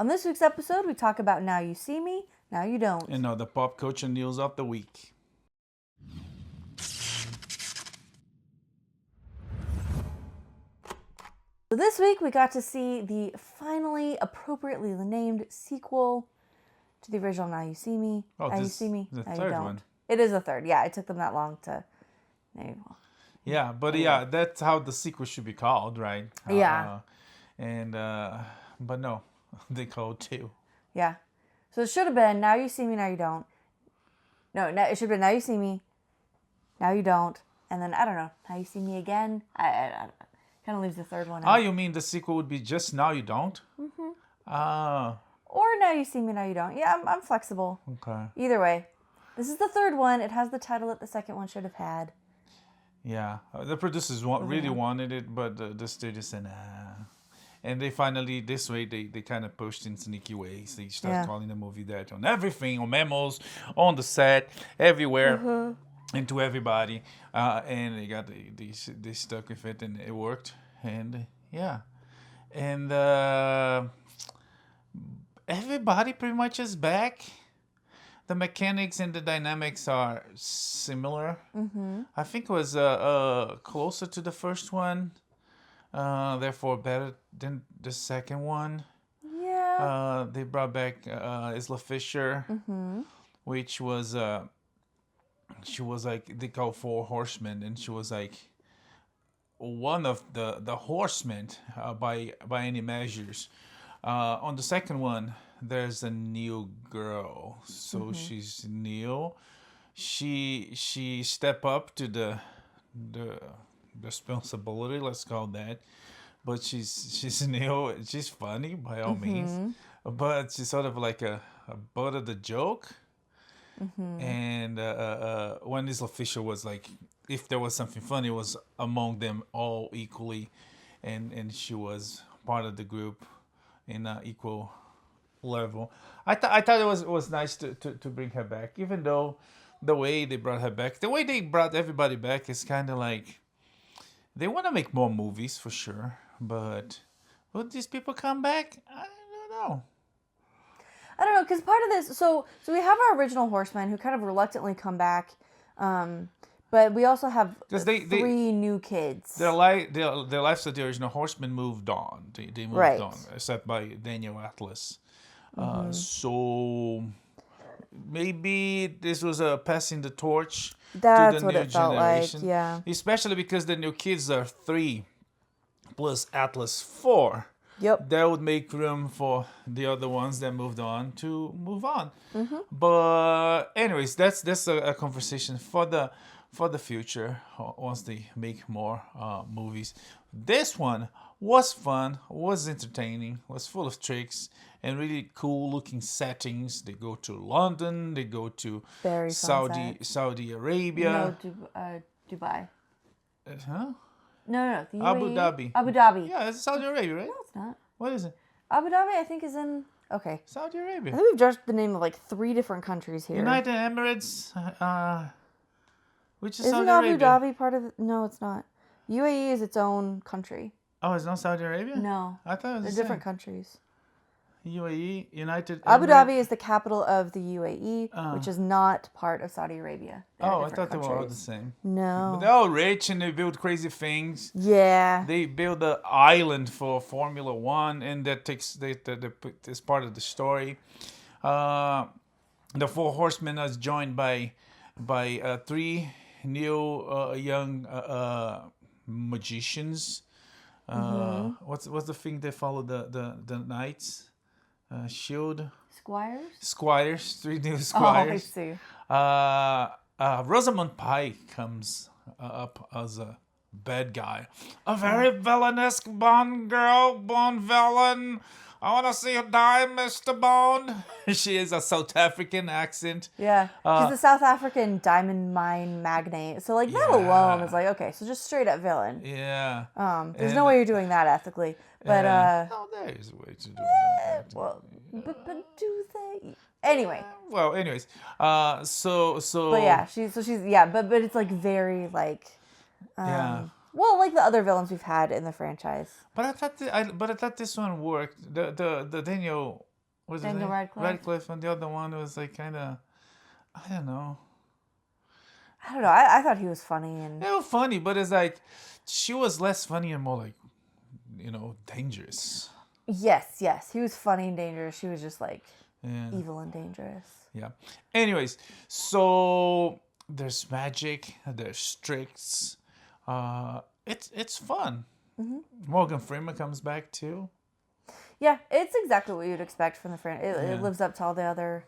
On this week's episode, we talk about Now You See Me, Now You Don't. And now the pop culture news of the week. So this week, we got to see the finally appropriately named sequel to the original Now You See Me, Now You See Me, the Now You third Don't. one. It is the third. Yeah, it took them that long to name. Yeah, but yeah, that's how the sequel should be called, right? Yeah. But no, they called two. Yeah. So it should have been Now You See Me, Now You Don't. No, it should have been Now You See Me, Now You Don't. And then, I don't know, Now You See Me Again. I kind of leaves the third one out. Oh, you mean the sequel would be just Now You Don't? Mm-hmm. Or Now You See Me, Now You Don't. Yeah, I'm flexible. Okay. Either way. This is the third one. It has the title that the second one should have had. Yeah, the producers really wanted it, but the studio said, nah. And they finally, this way, they kind of pushed in sneaky ways. They started calling the movie that on everything, on memos, on the set, everywhere, and to everybody. And they got they stuck with it, and it worked. And yeah, and everybody pretty much is back. The mechanics and the dynamics are similar. Mm-hmm. I think it was closer to the first one. Therefore better than the second one. Yeah. They brought back Isla Fisher, which was she was like, they call Four Horsemen, and she was like one of the horsemen by any measures. On the second one, there's a new girl, so she's new. She step up to the responsibility, let's call that. But she's new. She's funny by all means, but she's sort of like a butt of the joke. And when Isla Fisher was like, if there was something funny, it was among them all equally, and she was part of the group in an equal level. I thought it was nice to bring her back, even though the way they brought her back, the way they brought everybody back is kind of like, they want to make more movies for sure, but would these people come back? I don't know. I don't know, because part of this, so we have our original horsemen who kind of reluctantly come back, but we also have three new kids. Their lives of the original horsemen moved on. They moved on, except by Daniel Atlas. So maybe this was a passing the torch to the new generation. Like, yeah. Especially because the new kids are 3 plus Atlas 4. Yep. That would make room for the other ones that moved on to move on. But anyways, that's a conversation for the future once they make more movies. This one was fun, was entertaining, was full of tricks and really cool looking settings. They go to London, they go to Saudi Arabia. No, Dubai. Huh? No, the UAE. Abu Dhabi. Abu Dhabi. Yeah, it's Saudi Arabia, right? No, it's not. What is it? Abu Dhabi, I think, is in... Okay. Saudi Arabia. I think we've judged the name of like 3 different countries here. United Emirates, which is Isn't Saudi Arabia. Abu Dhabi part of... No, it's not. UAE is its own country. Oh, it's not Saudi Arabia? No. I thought it was They're different countries. UAE, United Abu Emirates. Dhabi is the capital of the UAE, which is not part of Saudi Arabia. I thought they were all the same. No. But they're all rich and they build crazy things. Yeah. They build an island for Formula One, and that takes this part of the story. The Four Horsemen is joined by 3 new young magicians. What's the thing they follow the knights? Shield. Squires. 3 new squires. Oh, I see. Rosamund Pike comes up as a bad guy. A very villainous Bond villain. I want to see you die, Mr. Bond. She is a South African accent. Yeah. She's a South African diamond mine magnate. So, like, that alone is like, okay, so just straight up villain. Yeah. There's no way you're doing that ethically. But, no, there is a way to do that. Well, but do they? Anyway. Well, anyways. So. But yeah, she's but it's like very, like. Well, like the other villains we've had in the franchise. But I thought this one worked. The Daniel Was Daniel it Radcliffe. Radcliffe, and the other one was like kind of, I don't know. I don't know. I thought he was funny and They were funny, but it's like she was less funny and more like, dangerous. yes, he was funny and dangerous. She was just like Yeah. evil and dangerous. Yeah. Anyways, so there's magic, there's tricks. It's fun. Morgan Freeman comes back too. Yeah, it's exactly what you'd expect from the franchise. It Yeah. lives up to all the other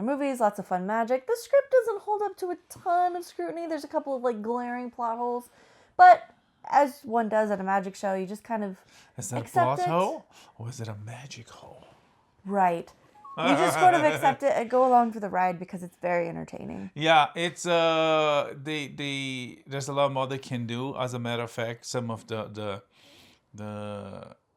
movies. Lots of fun magic. The script doesn't hold up to a ton of scrutiny. There's a couple of like glaring plot holes, but as one does at a magic show, you just kind of Is that a accept plot it. hole or is it a magic hole? Right. You just sort of accept it and go along for the ride because it's very entertaining. Yeah, it's there's a lot more they can do. As a matter of fact, some of the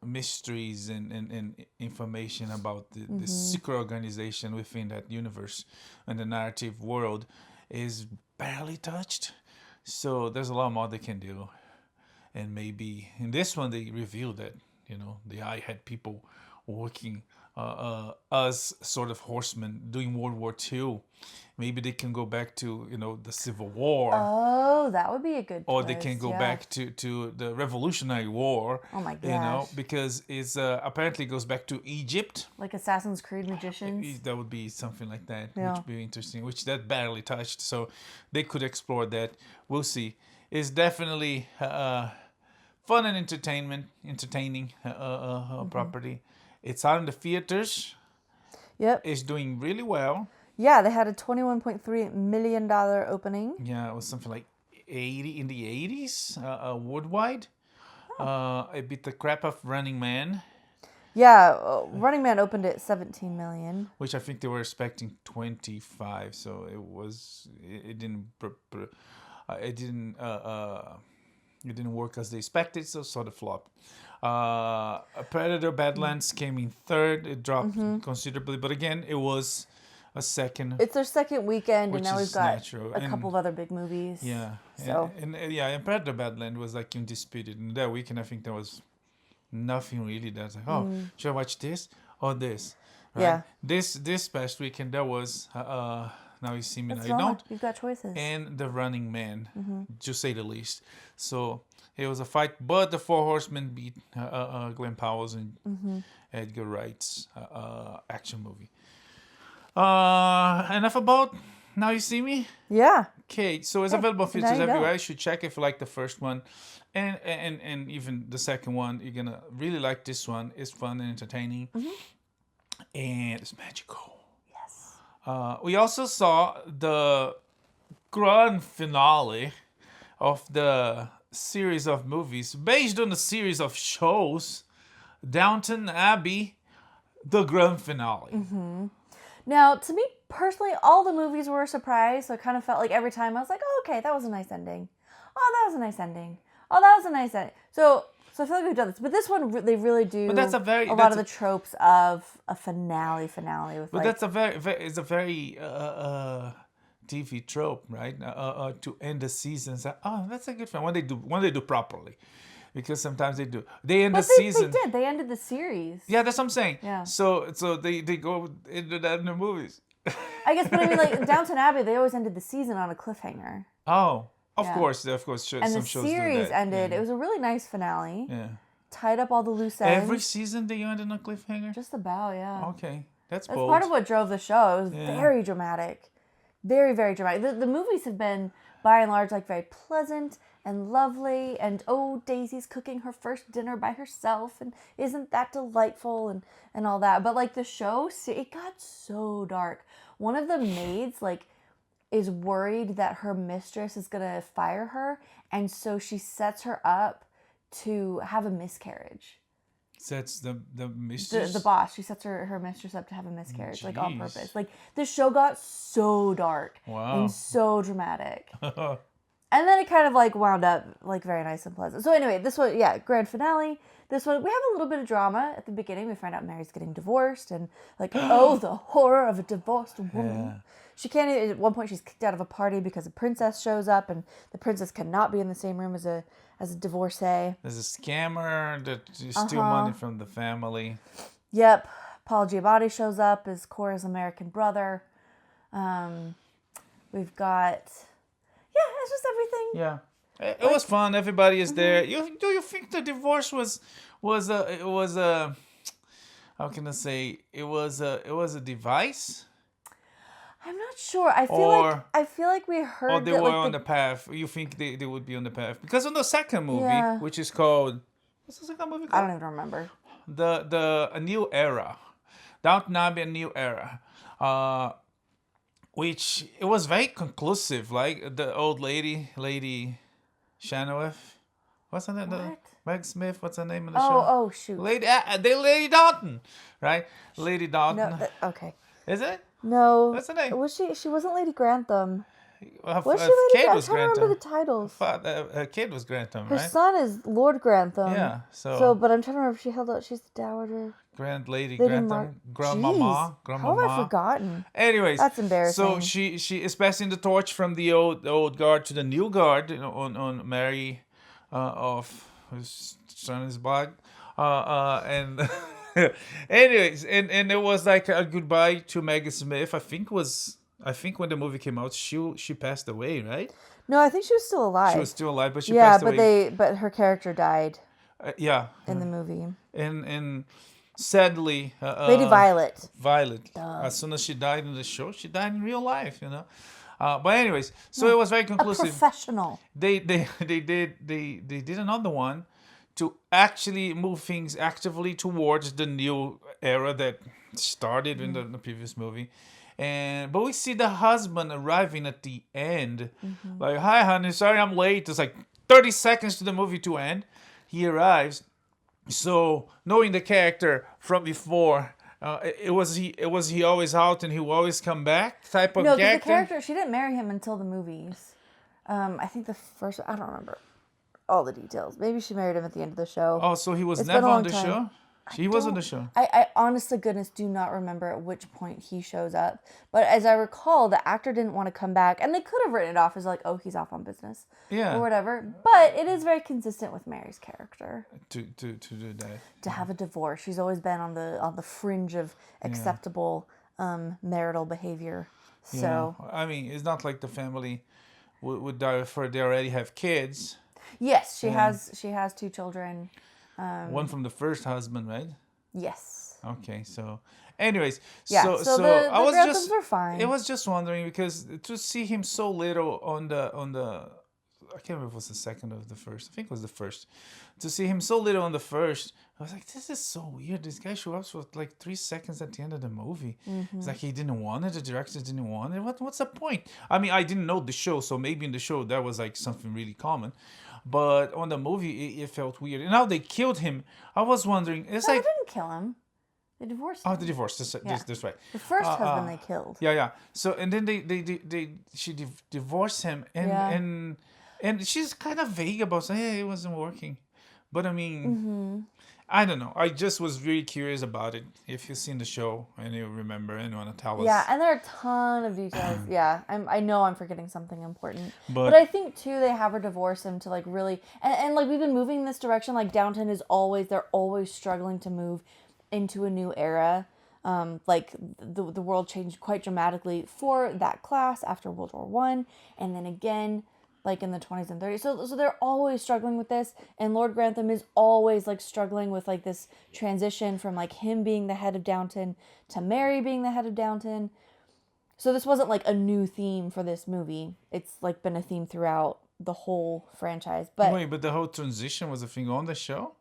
mysteries and information about the secret organization within that universe and the narrative world is barely touched. So there's a lot more they can do. And maybe in this one they revealed that, the Eye had people working as sort of horsemen during World War II. Maybe they can go back to, the Civil War. Oh, that would be a good Or twist. they can go back to the Revolutionary War. Oh my gosh. Because it's apparently goes back to Egypt. Like Assassin's Creed Magicians. That would be something like that, Yeah. which would be interesting, which that barely touched. So they could explore that. We'll see. It's definitely fun and entertaining property. It's out in the theaters. Yep. It's doing really well. Yeah, they had a $21.3 million opening. Yeah, it was something like 80 in the 80s worldwide. It beat the crap of Running Man, Yeah, Running Man opened at $17 million. which I think they were expecting 25. So it didn't work as they expected. So sort of flopped. Predator Badlands came in third. It dropped considerably, but again, it was a second. It's their second weekend, Which and now we've is got natural. a couple of other big movies. Yeah. So And Predator Badland was like undisputed. And that weekend, I think there was nothing really that's like, should I watch this or this? Right? Yeah. This past weekend, there was Now You See Me, Now it's You not. Don't, You've got choices. and The Running Man, to say the least. So it was a fight, but the Four Horsemen beat Glenn Powell's and Edgar Wright's action movie. Enough about Now You See Me? Yeah. Okay, so it's available on now features you know. everywhere. You should check if you like the first one. And even the second one. You're going to really like this one. It's fun and entertaining. And it's magical. Yes. We also saw the grand finale of the series of movies based on a series of shows. Downton Abbey, the grand finale. Now, to me personally, all the movies were a surprise. So it kind of felt like every time I was like, oh, okay, that was a nice ending. Oh, that was a nice ending. Oh, that was a nice ending. So I feel like we've done this. But this one, they really do But that's a lot of the tropes of a finale with But like... that's a very TV trope, right? To end the season, say, oh, that's a good film. When they do properly, because sometimes they do. They end the season. They did. They ended the series. Yeah, that's what I'm saying. Yeah. So they go into that in the movies. I guess, but I mean, like Downton Abbey, they always ended the season on a cliffhanger. Oh, of Yeah. course. And Some the shows do series that. ended. Yeah. It was a really nice finale. Yeah. Tied up all the loose ends. Every season they end on a cliffhanger. Just about, yeah. Okay, that's That's bold. part of what drove the show. It was Yeah. very dramatic. Very, very dramatic. The movies have been, by and large, like very pleasant and lovely. And, oh, Daisy's cooking her first dinner by herself. And isn't that delightful? And all that. But, like, the show, it got so dark. One of the maids, like, is worried that her mistress is going to fire her. And so she sets her up to have a miscarriage. That's the mistress. The boss, she sets her mistress up to have a miscarriage, like on Jeez. purpose. Like the show got so dark Wow. and so dramatic. And then it kind of like wound up like very nice and pleasant. So anyway, this one, yeah, grand finale. This one, we have a little bit of drama at the beginning. We find out Mary's getting divorced and like, oh, the horror of a divorced woman. Yeah. She can't even, at one point she's kicked out of a party because a princess shows up and the princess cannot be in the same room as a divorcee. There's a scammer that steal money from the family. Yep. Paul Giamatti shows up as Cora's American brother. We've got, it's just everything. Yeah, it was fun. Everybody is there. Do you think the divorce was how can I say, it was a device? I'm not sure. I feel like we heard or they that, were like, on the path. You think they would be on the path? Because on the second movie, which is called, what's the second movie called? I don't even remember. A New Era, Downton Abbey, A New Era, which it was very conclusive. Like the old Lady Shanaweth, what's her name? What? Meg Smith, what's her name in the show? Oh, shoot. Lady Downton, right? Lady Downton. No, okay. Is it? No. What's her name? Was she? She wasn't Lady Grantham. Was she Lady Kate Grantham? was I'm trying to remember the Grantham. titles. Her kid was Grantham, Her right? son is Lord Grantham. Yeah. But I'm trying to remember if she held out. She's the dowager. Lady Grantham. Grandmama. How have I forgotten? Anyways, That's embarrassing. So she is passing the torch from the old guard to the new guard, on Mary, of whose son is black, and anyways, and it was like a goodbye to Maggie Smith. I think when the movie came out, she passed away, right? No, I think she was still alive. She was still alive, but she passed away. but her character died. In the movie. And sadly, Lady Violet. As soon as she died in the show, she died in real life, But anyways, so it was very conclusive. A professional. They did another one to actually move things actively towards the new era that started in the previous movie. But we see the husband arriving at the end, like, "Hi, honey, sorry I'm late." It's like 30 seconds to the movie to end. He arrives. So knowing the character from before, it was he always out and he will always come back type of character. No, because the character, she didn't marry him until the movies. I think the first, I don't remember all the details. Maybe she married him at the end of the show. Oh, so he was never on the show? He was on the show. I honest to goodness do not remember at which point he shows up. But as I recall, the actor didn't want to come back. And they could have written it off as like, oh, he's off on business. Yeah. Or whatever. But it is very consistent with Mary's character. To do that. To have a divorce. She's always been on the fringe of acceptable marital behavior. So. Yeah. I mean, it's not like the family would die before they already have kids. Yes, she has 2 children. One from the first husband, right? Yes. Okay, so anyways, so the I was Granthams were fine. I was just wondering because to see him so little on the I can't remember if it was the second or the first. I think it was the first. To see him so little on the first, I was like, this is so weird. This guy showed up for like 3 seconds at the end of the movie. It's like he didn't want it. The director didn't want it. What's the point? I mean, I didn't know the show, so maybe in the show that was like something really common. But on the movie, it felt weird. And now they killed him. I was wondering, They didn't kill him. They divorced him. Oh, the divorce. That's right. The first husband they killed. Yeah. So and then she divorced him, and she's kind of vague about saying, hey, it wasn't working. But I mean, I don't know. I just was really curious about it. If you've seen the show and you remember and want to tell us. Yeah, and there are a ton of details. I know I'm forgetting something important. But I think, too, they have her divorce him to, like, really... And like, we've been moving in this direction. Like, Downton is they're always struggling to move into a new era. Like, the world changed quite dramatically for that class after World War I. And then again... like in the 20s and 30s. So they're always struggling with this. And Lord Grantham is always like struggling with like this transition from like him being the head of Downton to Mary being the head of Downton. So this wasn't like a new theme for this movie. It's like been a theme throughout the whole franchise. But wait, but the whole transition was a thing on the show?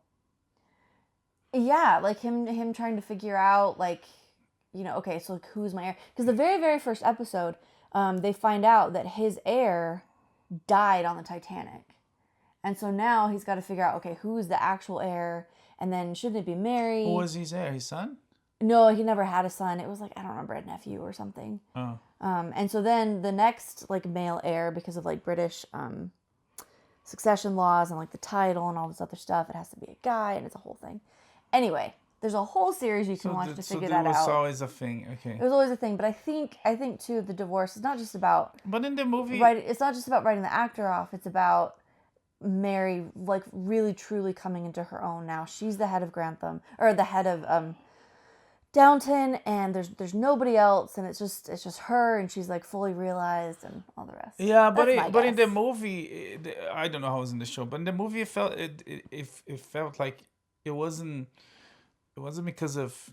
Yeah, like him trying to figure out like, okay, so like who's my heir? Because the very, very first episode, they find out that his heir died on the Titanic. And so now he's got to figure out, okay, who's the actual heir? And then shouldn't it be Mary? Who was his heir? His son? No, he never had a son. It was like, I don't remember, a nephew or something. Oh. And so then the next like male heir, because of like British succession laws and like the title and all this other stuff, it has to be a guy and it's a whole thing. Anyway, there's a whole series you can watch to figure that out. So it was always a thing, okay. It was always a thing, but I think too the divorce is not just about. But in the movie, it's not just about writing the actor off. It's about Mary like really truly coming into her own now. She's the head of Grantham or the head of Downton, and there's nobody else, and it's just her, and she's like fully realized, and all the rest. Yeah, That's my but in the guess. movie, I don't know how it was in the show, but in the movie, it felt like it wasn't because of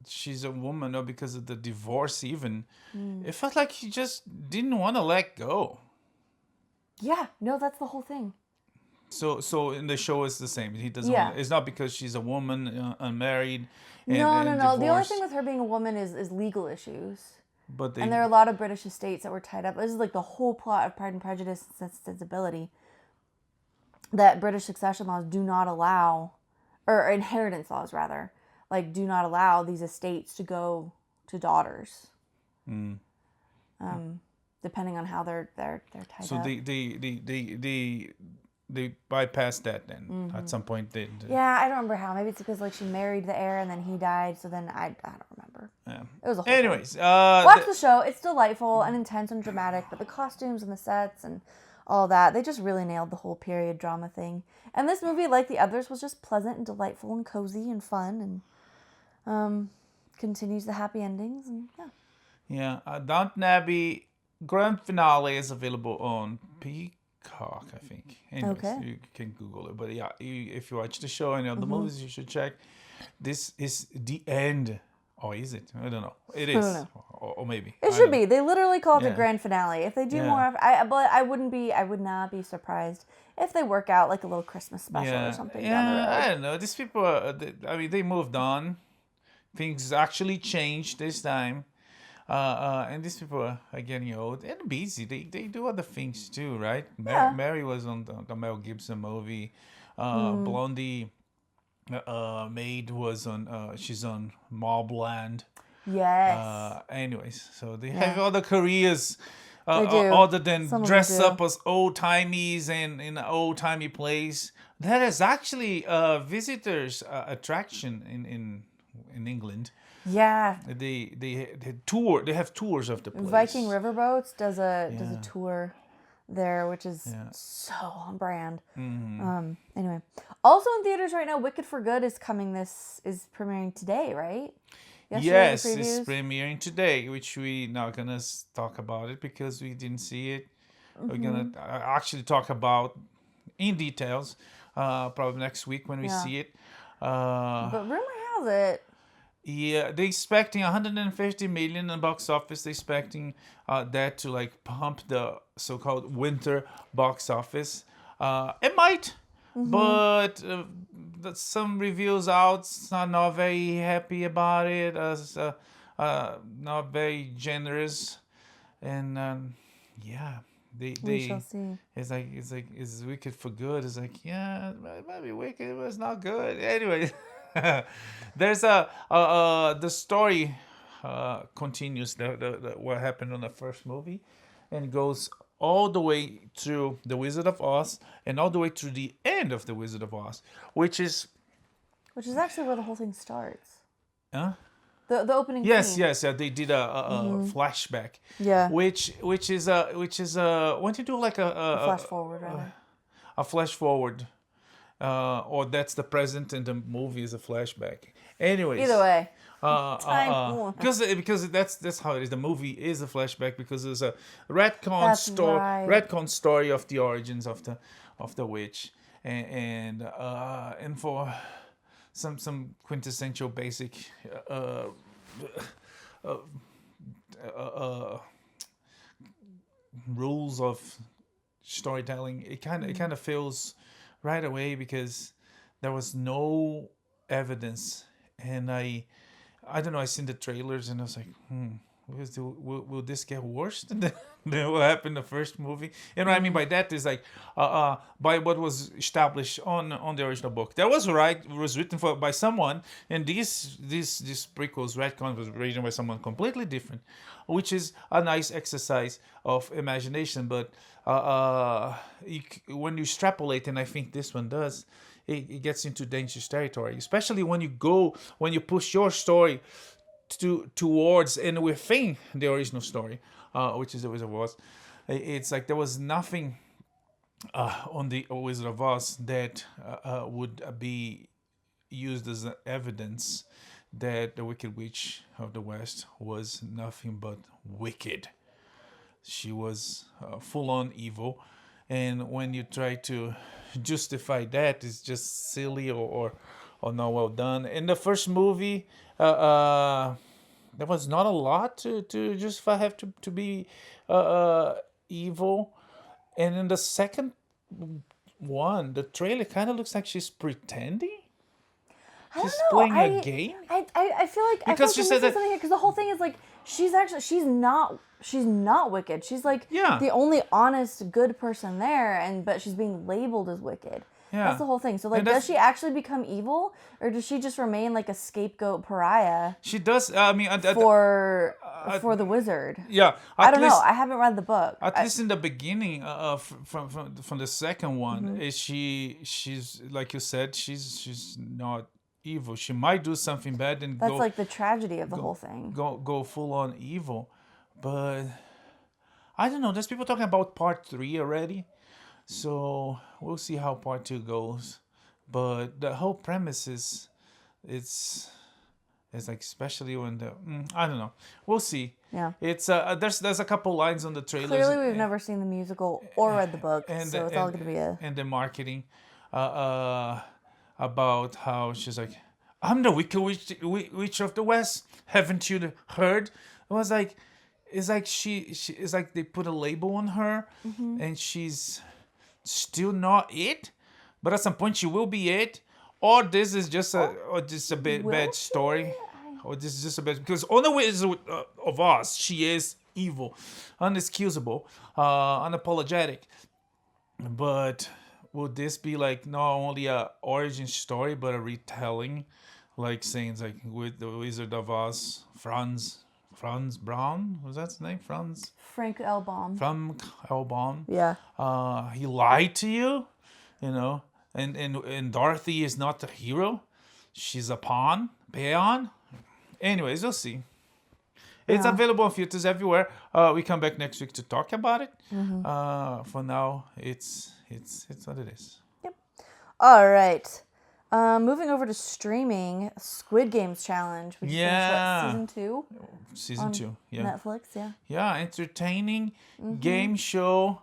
she's a woman or because of the divorce even. It felt like he just didn't want to let go. Yeah, no, that's the whole thing. So in the show it's the same. He doesn't Yeah. want. It's not because she's a woman, unmarried, and No. The only divorced. thing with her being a woman is legal issues. But they And there are a lot of British estates that were tied up. This is like the whole plot of Pride and Prejudice and Sensibility. That British succession laws do not allow, or inheritance laws rather, like do not allow these estates to go to daughters. Depending on how they're tied so up. they bypassed that then at some point. Yeah, I don't remember how. Maybe it's because like she married the heir and then he died. So then I don't remember. Yeah. It was a whole thing. Anyways, Watch the show. It's delightful and intense and dramatic, but the costumes and the sets and all that, they just really nailed the whole period drama thing. And this movie, like the others, was just pleasant and delightful and cozy and fun, and continues the happy endings. And yeah. Downton Abbey grand finale is available on Peacock, I think. Anyways, Okay. you can Google it. But yeah, if you watch the show and the movies, you should check. This is the end. Or is it? I don't know. It is. don't know. Or maybe. It should be. They literally call it the Yeah. grand finale. If they do Yeah. more, but I would not be surprised if they work out like a little Christmas special or something down the road. I don't know. These people, they moved on. Things actually changed this time. And these people are getting old and busy. They do other things too, right? Mary was on the Mel Gibson movie. Blondie Maid was on. She's on Mobland. Yes. Anyways, so they have other careers. They do. Other than Some of dress them do. up as old timies and in an old timey place. That is actually a visitors attraction in England. Yeah. They tour. They have tours of the place. Viking Riverboats does a tour there, which is so on brand. Anyway, also in theaters right now, Wicked for Good is premiering today, right? Yes, Yesterday, the it's previews. premiering today, which we not gonna talk about it because we didn't see it. We're gonna actually talk about in details probably next week when we see it. But rumor has it. Yeah, they're expecting 150 million in the box office. They're expecting that to like pump the so-called winter box office. It might, but some reviews out are not very happy about it. As not very generous, and We shall see. It's like is Wicked for Good? It's like maybe Wicked was not good. Anyway, there's the story continues the what happened on the first movie, and goes all the way through The Wizard of Oz and all the way through the end of The Wizard of Oz, which is actually where the whole thing starts. huh? The opening. Yes, scene. yes, yeah. They did a flashback. Yeah. Which is when you do like a Flash forward, rather. a flash forward, or that's the present and the movie is a flashback. Anyways, Either way. because that's how it is. The movie is a flashback because there's a That's right. retcon story of the origins of the witch, and for some quintessential basic rules of storytelling. It kind of feels right away because there was no evidence, and I don't know. I seen the trailers and I was like, will this get worse than what happened in the first movie? You know what I mean by that is like by what was established on the original book. That was written by someone, and these prequels retcon was written by someone completely different, which is a nice exercise of imagination. But when you extrapolate, and I think this one does, it gets into dangerous territory, especially when you push your story towards and within the original story, which is The Wizard of Oz. It's like there was nothing on the Wizard of Oz that would be used as evidence that the Wicked Witch of the West was nothing but wicked. She was full-on evil, and when you try to justify that, it's just silly or not well done. In the first movie, there was not a lot to justify have to be evil, and in the second one, the trailer kind of looks like she's pretending. She's playing a game. I feel like Because she said that because the whole thing is like she's not wicked. She's like Yeah. the only honest good person there, but she's being labeled as wicked. Yeah. That's the whole thing. So like, And does that's- she actually become evil, or does she just remain like a scapegoat pariah she does. I mean, for the wizard? yeah. I don't know. I haven't read the book. At least in the beginning, from the second one, is she's like you said, she's not evil. She might do something bad and That's go like the tragedy of the whole thing. go full on evil, but I don't know. There's people talking about part 3 already, so we'll see how part 2 goes. But the whole premise is it's like, especially when I don't know. We'll see. Yeah. It's there's a couple lines on the trailers. Clearly, we've never seen the musical or read the book, so it's all going to be and the marketing about how she's like, I'm the Wicked Witch of the West. Haven't you heard? It was like, it's like she it's like they put a label on her, and she's still not it, but at some point she will be it, or this is just a bad story, or this is just a bad, because on the Wizard of Oz, she is evil, unexcusable, unapologetic, but would this be like not only a origin story but a retelling, like saying like with the Wizard of Oz, Franz Brown, was that his name? Frank L. Baum. Frank L. Baum. Yeah. He lied to you, and Dorothy is not the hero. She's a peon. Anyways, we'll see. It's available on theaters everywhere. We come back next week to talk about it. For now, it's what it is. Yep. All right. Moving over to streaming, Squid Games Challenge, which is season 2. Season 2, yeah. Netflix, yeah. Yeah, entertaining game show,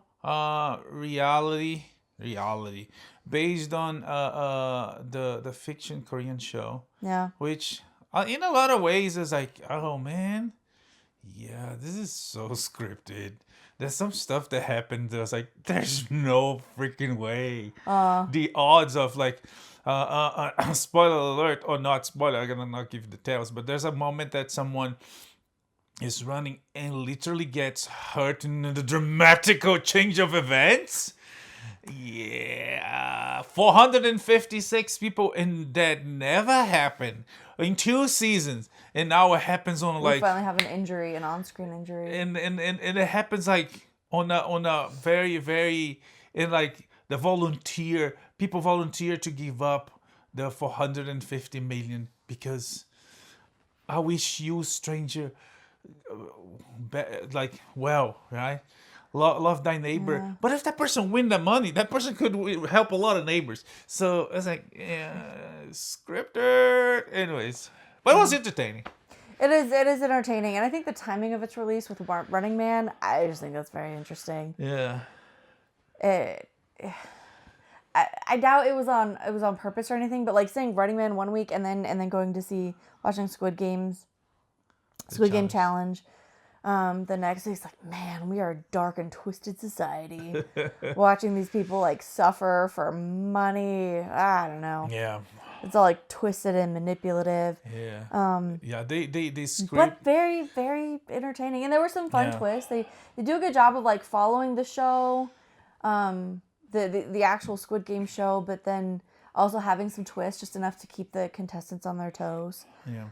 reality, based on the fiction Korean show. Yeah. Which, in a lot of ways, is like, oh man, yeah, this is so scripted. There's some stuff that happened that was like, there's no freaking way. The odds of like, spoiler alert, or not spoiler, I'm gonna not give details, but there's a moment that someone is running and literally gets hurt in the dramatical change of events. Yeah, 456 people, and that never happened in 2 seasons, and now it happens on We like, finally have an injury, an on-screen injury. and it happens like on a very, very, and like people volunteer to give up the 450 million because I wish you, stranger, right? Love thy neighbor. Yeah. But if that person win the money, that person could help a lot of neighbors. So it's like, scripted. Anyways, but it was entertaining. It is entertaining, and I think the timing of its release with Running Man, I just think that's very interesting. Yeah. I doubt it was on purpose or anything, but like saying Running Man one week and then going to watching Squid Game Challenge the next week, it's like, man, we are a dark and twisted society. Watching these people like suffer for money, I don't know. Yeah. It's all like twisted and manipulative. Yeah. Yeah. They script. But very, very entertaining, and there were some fun twists. They do a good job of like following the show, the actual Squid Game show, but then also having some twists, just enough to keep the contestants on their toes. Yeah.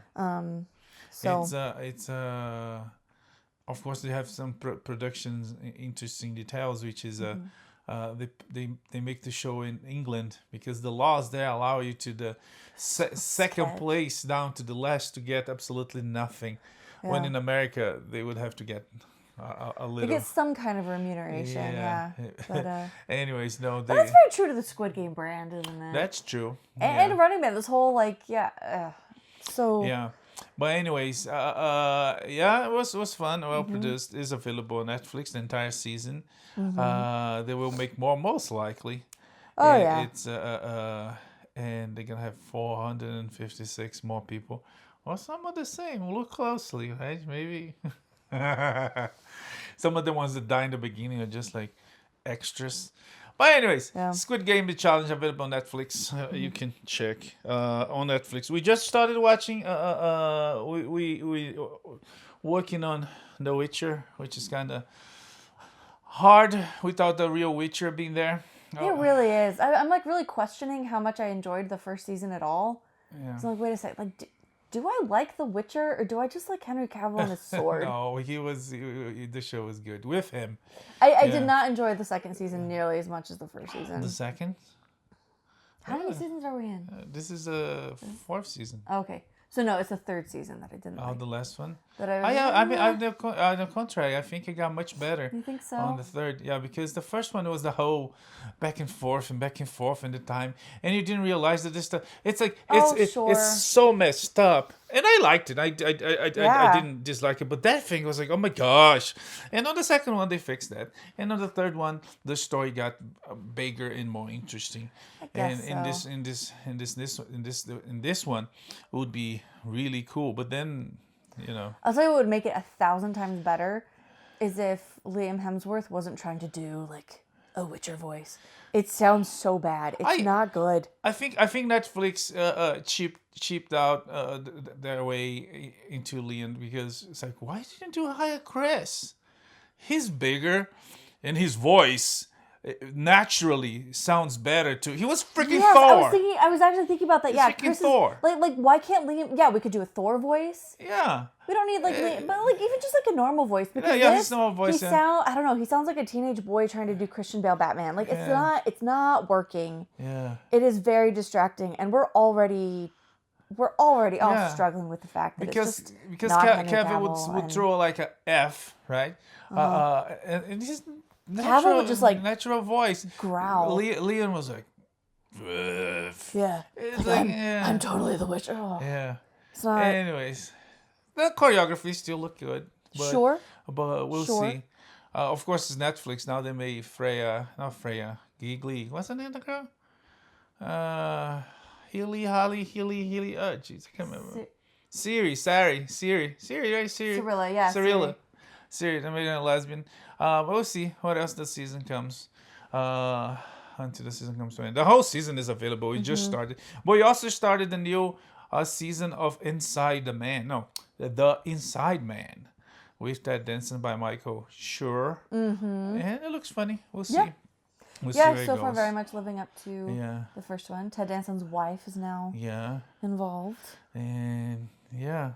So it's of course they have some productions, interesting details, which is they make the show in England because the laws there allow you to the second place down to the last to get absolutely nothing. Yeah. When in America they would have to get a little. They get some kind of remuneration, yeah. But anyways, no. But that's very true to the Squid Game brand, isn't it? That's true. And Running Man, this whole like So Yeah. But anyways, yeah, it was fun, well produced. Is available on Netflix the entire season. They will make more, most likely. Oh, yeah. It's and they're gonna have 456 more people. Well, some are the same. Look closely, right? Maybe some of the ones that die in the beginning are just like extras. But anyways, Yeah. Squid Game the challenge available on Netflix. You can check on Netflix. We just started watching. We working on The Witcher, which is kind of hard without the real Witcher being there. It really is. I'm like really questioning how much I enjoyed the first season at all. Yeah. So like, wait a sec. Like, do I like The Witcher or do I just like Henry Cavill and his sword? No, the show was good with him. I did not enjoy the second season nearly as much as the first season. The second? How many seasons are we in? This is a fourth season. Okay. So no, it's the third season that I didn't like. The last one? That On the contrary, I think it got much better. You think so? On the third, yeah, because the first one was the whole back and forth in the time, and you didn't realize that this stuff. It's like it's so messed up, and I liked it. I didn't dislike it, but that thing was like, oh my gosh. And on the second one, they fixed that, and on the third one, the story got bigger and more interesting. guess And so. in this one, it would be really cool. But then, you know, I'll tell you what would make it 1,000 times better is if Liam Hemsworth wasn't trying to do like a Witcher voice. It sounds so bad. It's not good. I think Netflix cheaped out their way into Liam, because it's like, why didn't you hire Chris? He's bigger, and his voice naturally sounds better too. He was freaking Thor. I was actually thinking about that. He's Yeah, freaking Chris Thor. Like why can't Liam? Yeah, we could do a Thor voice. Yeah. We don't need like Liam, but like even just like a normal voice, because his normal voice. I don't know. He sounds like a teenage boy trying to do Christian Bale Batman. Like it's not working. Yeah. It is very distracting, and we're already all struggling with the fact that because not Henry Kevin Cavill would throw like a F, right? And he's Cavill would just like natural voice growl. Liam was like, Yeah, it's like, I'm totally the Witcher. Oh, yeah. it's not. Anyways, the choreography still look good. But, Sure. But we'll see. Of course, it's Netflix now. They made Giggly. What's the name of the girl? Healy. Jeez, I can't remember. Siri, right? Siri. Cirilla, yeah. Siri, they made her a lesbian. But we'll see what else the season comes. Until the season comes to an end. The whole season is available. We just started. But we also started the new season of Inside the Man. No, The Inside Man. With that dancing by Michael Schur. And it looks funny. We'll see. Yeah. We'll see where it So goes. far very much living up to the first one. Ted Danson's wife is now involved. And in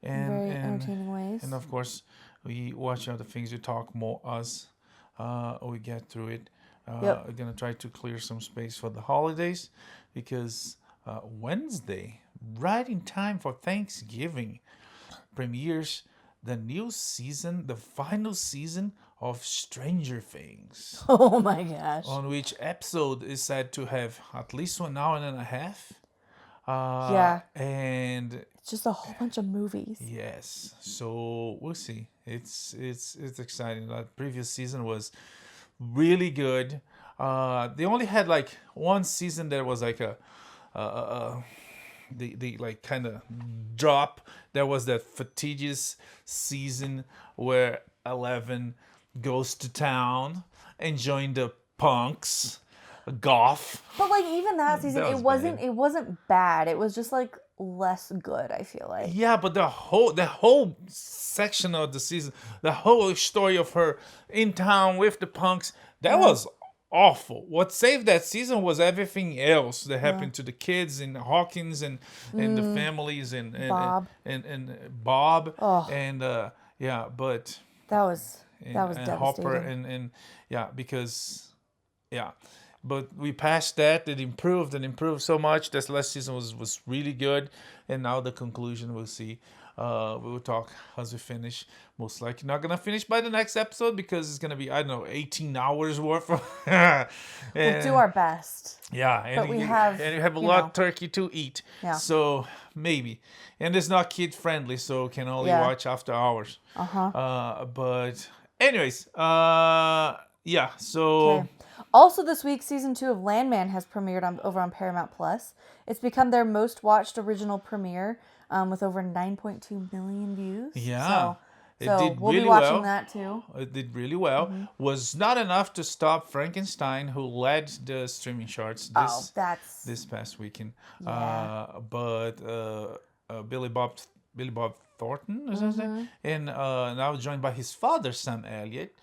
very entertaining ways. And of course, we watch other things. We talk more as we get through it. We're going to try to clear some space for the holidays, because Wednesday, right in time for Thanksgiving, premieres the new season, the final season of Stranger Things. Oh my gosh. On which episode is said to have at least 1 hour and a half. And it's just a whole bunch of movies. Yes. So we'll see. It's exciting. That previous season was really good. They only had like one season that was like the like kind of drop. There was that fatiguous season where 11 goes to town and join the punks, goth. But like even that season, That it wasn't bad. It was just like less good, I feel like. Yeah, but the whole section of the season, the whole story of her in town with the punks, that was awful. What saved that season was everything else that happened to the kids and Hawkins and the families and Bob. and Bob Oh. and but That was and devastating. Hopper and but we passed that. It improved so much. This last season was really good, and now the conclusion we'll see We will talk as we finish. Most likely not gonna finish by the next episode because it's gonna be, I don't know, 18 hours worth of. We'll do our best. Yeah, and we you have a lot of turkey to eat. Yeah. So maybe, and it's not kid friendly, so can only watch after hours. But anyways, yeah. So. Okay. Also, this week, season 2 of Landman has premiered over on Paramount Plus. It's become their most watched original premiere, with over 9.2 million views. Yeah. So we'll be watching that too. It did really well. Was not enough to stop Frankenstein, who led the streaming charts this past weekend. Yeah. But Billy Bob Thornton, is his name? And now joined by his father, Sam Elliot.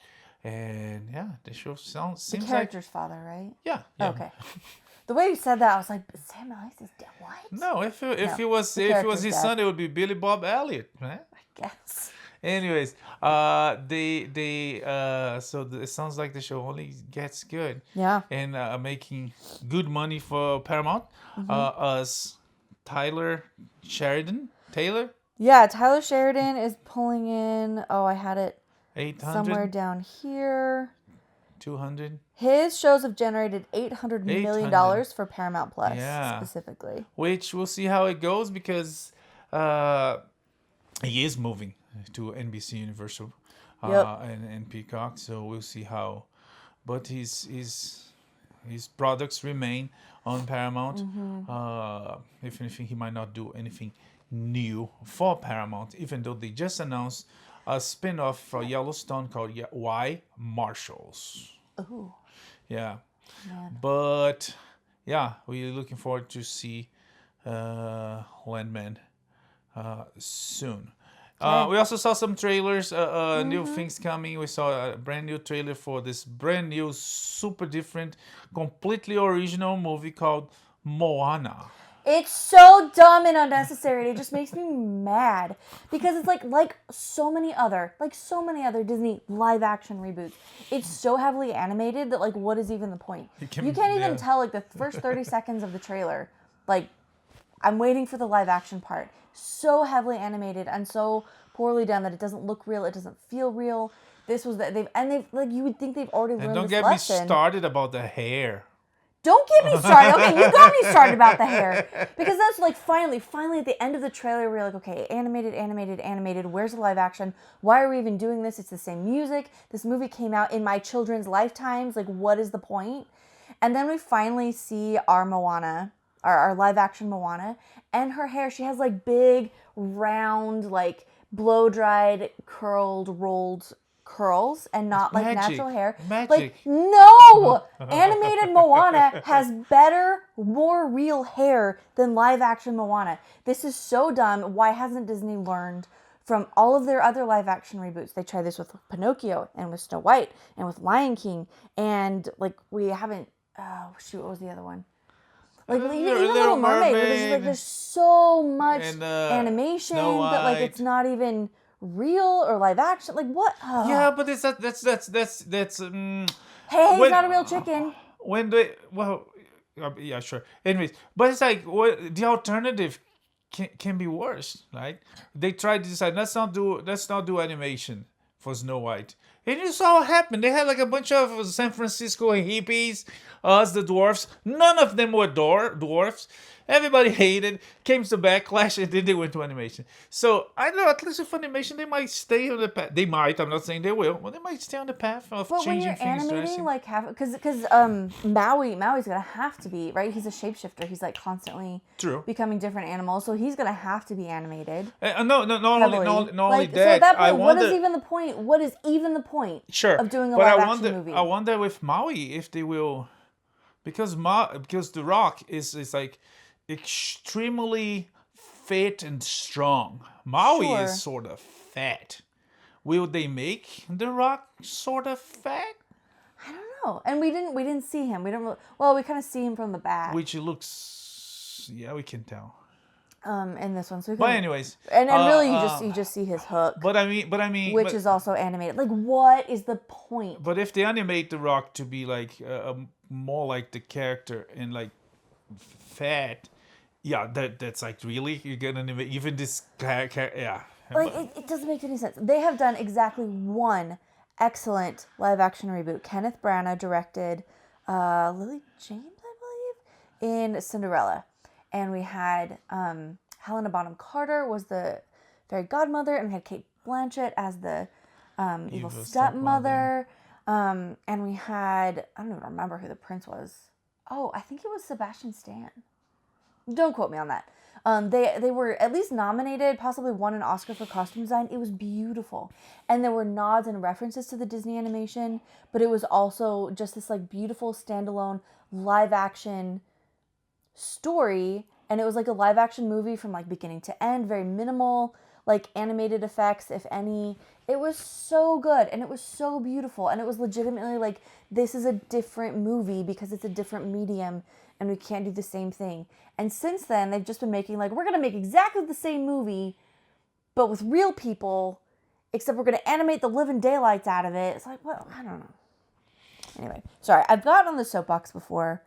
And yeah, the show seems the character's father, right? Yeah. Okay. The way you said that, I was like, Sam Elliot is dead. What? No, if it was his son, it would be Billy Bob Elliot, right? I guess. Anyways, so it sounds like the show only gets good. Yeah. And making good money for Paramount. As Taylor? Yeah, Tyler Sheridan is pulling in. Oh, I had it 800? somewhere down here. 200? His shows have generated $800 million for Paramount Plus, specifically. Which we'll see how it goes because he is moving to NBC Universal and Peacock, so we'll see how. But his products remain on Paramount. If anything, he might not do anything new for Paramount, even though they just announced a spin-off for Yellowstone called Why Marshals. Oh. Yeah. Man. But yeah, we're looking forward to see Landman soon. We also saw some trailers, new things coming. We saw a brand new trailer for this brand new, super different, completely original movie called Moana. It's so dumb and unnecessary. It just makes me mad because it's like so many other Disney live action reboots. It's so heavily animated that what is even the point? You can't even tell the first 30 seconds of the trailer. I'm waiting for the live action part. So heavily animated and so poorly done that it doesn't look real. It doesn't feel real. This was that they've you would think they've already learned this lesson. And don't get me started about the hair. Don't get me started. Okay, you got me started about the hair. Because that's finally at the end of the trailer, we're like, okay, animated. Where's the live action? Why are we even doing this? It's the same music. This movie came out in my children's lifetimes. What is the point? And then we finally see our Moana, our live action Moana, and her hair. She has big, round, blow-dried, curled, rolled curls and not natural hair. Magic. No! Animated Moana has better, more real hair than live action Moana. This is so dumb. Why hasn't Disney learned from all of their other live action reboots? They tried this with Pinocchio and with Snow White and with Lion King, and we haven't. Oh shoot, what was the other one? Even Little Mermaid, where there's so much animation that it's not even real or live action. What? Oh. Yeah, but that's hey, he's not a real chicken. Yeah, sure. Anyways, but it's the alternative can be worse, right? They tried to decide let's not do animation for Snow White. And you saw what happened. They had a bunch of San Francisco hippies, us, the dwarfs. None of them were dwarfs. Everybody hated, came to backlash, and then they went to animation. So, I don't know, at least with animation, they might stay on the path. They might, I'm not saying they will, but they might stay on the path of changing things. But when you're animating, because Maui's going to have to be, right? He's a shapeshifter. He's constantly becoming different animals, so he's going to have to be animated. Not only that. So at that point, what is even the point? What is even the point of doing a live-action movie? I wonder with Maui if they will, because The Rock is extremely fit and strong. Maui is sort of fat. Will they make The Rock sort of fat? I don't know. And we didn't see him. We kind of see him from the back. Which looks, we can tell. In this one. So but anyways, and really you just see his hook. But I mean, which is also animated. What is the point? But if they animate The Rock to be more like the character and fat, Yeah, that's like really you're gonna even this yeah. Like, it doesn't make any sense. They have done exactly one excellent live-action reboot. Kenneth Branagh directed Lily James, I believe, in Cinderella. And we had Helena Bonham Carter was the fairy godmother, and we had Kate Blanchett as the evil stepmother. And we had, I don't even remember who the prince was. Oh, I think it was Sebastian Stan. Don't quote me on that. They were at least nominated, possibly won an Oscar for costume design. It was beautiful. And there were nods and references to the Disney animation, but it was also just this like beautiful standalone live action story. And it was like a live action movie from like beginning to end, very minimal, like animated effects, if any. It was so good and it was so beautiful. And it was legitimately like, this is a different movie because it's a different medium and we can't do the same thing. And since then, they've just been making like, we're going to make exactly the same movie, but with real people, except we're going to animate the living daylights out of it. It's like, well, I don't know. Anyway, sorry, I've got on the soapbox before.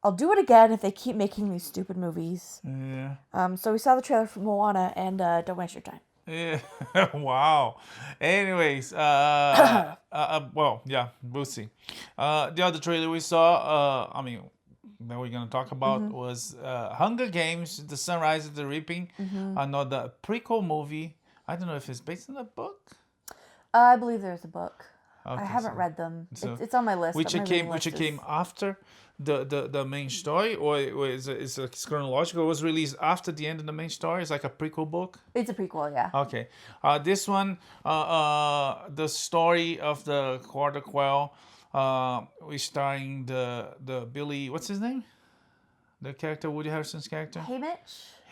I'll do it again if they keep making these stupid movies. Yeah. So we saw the trailer for Moana, and don't waste your time. Yeah. Wow. Anyways, well, yeah, we'll see. The other trailer we saw, that we're gonna talk about was Hunger Games: The Sunrise of the Reaping, another prequel movie. I don't know if it's based on a book. I believe there's a book. Okay, I haven't read them. It's on my list. Which it came after the main story, or is it chronological? It was released after the end of the main story. It's like a prequel book. It's a prequel, yeah. Okay. This one, the story of the Quarter Quell. We starring the Billy. What's his name? The character, Woody Harrelson's character.